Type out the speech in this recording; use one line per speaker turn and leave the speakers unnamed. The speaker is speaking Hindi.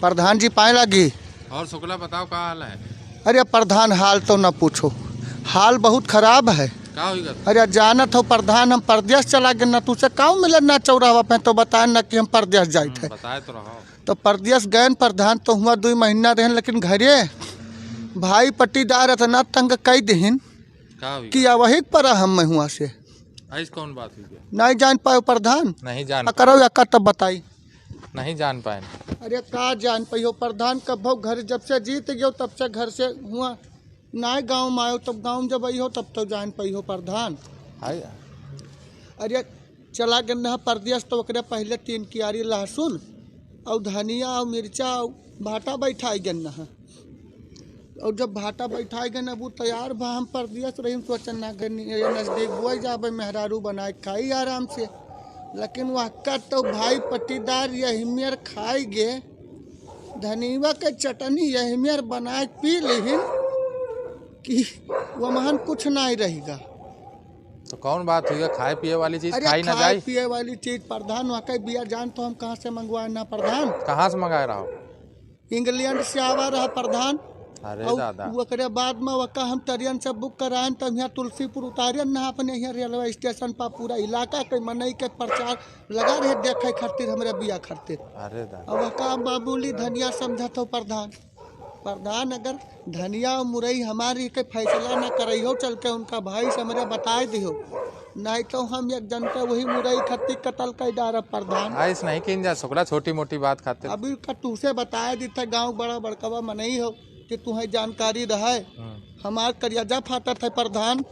प्रधान जी पाए लगी।
और शुक्ला बताओ क्या हाल है?
अरे प्रधान हाल तो ना पूछो, हाल बहुत खराब है।
क्या होगा?
अरे जानत हो प्रधान, हम परदेश चला गए ना, तुझसे काऊ मिले ना चौराहा पे तो बताए ना कि हम परदेश जाए थे।
बताए तो रहो।
तो परदेश गए प्रधान तो हुआ 2 महीना रहे, लेकिन घरे भाई पट्टीदार इतना तंग कई दिन किया वही पर हम हुआ से
ऐसी कौन बात हुई?
नहीं जान पाए प्रधान।
नहीं जान
करो या तब बताई।
नहीं जान पाए।
अरे का जान पाइयो प्रधान, कब घर जब से जीत गयो तब से घर से हुआ ना गाँव में आयो, तब गाँव जब आई हो तब तो जान पाई हो प्रधान। अरे चला गया परदेश तो ओकरे पहले 3 कियारी लहसुन और धनिया और मिर्चा और भाटा बैठा गया, और जब भाटा बैठा गए वो तैयार बा हम परदेश रही सोचन ना नजदीक बोई जाबे मेहरारू बनाए खाई आराम से, लेकिन वह का तो भाई पट्टीदार यही मेर खाई गे धनिया के चटनी यही मेर बनाए पी लिहिन कि वह महान कुछ नहीं रहेगा।
तो कौन बात हुई? खाए पिए वाली चीज
अरे
खाई ना जाए?
पिए वाली चीज प्रधान वहाँ बिया जान तो हम कहाँ से मंगवाए ना प्रधान।
कहाँ से मंगाए रहा हो?
इंग्लैंड से आवा रहा प्रधान।
अरे दादा,
ओकरे बाद में वका हम ट्रेन से बुक कराएं तब यहाँ तुलसीपुर उतारियन ना अपने यहाँ रेलवे स्टेशन पर पूरा इलाका के मनई के प्रचार लगा रहे देखे खातिर हमारे बिया खातिर।
अरे दादा,
अब वका मामूली धनिया समझत हो प्रधान अगर धनिया और मुरई हमारी के फैसला न करियो चल के उनका भाई से हमारे बताए दियो, नहीं तो हम एक जनता वही मुरई खत्ती कतल कर डार प्रधान।
ऐसा नहीं कि जा शुक्ला छोटी मोटी बात खाते।
अभी का तुसे बताए दी थे गाँव बड़ा बड़कवा में नहीं हो कि तुम्हें जानकारी रहे हमार करियाजा फाटत है प्रधान।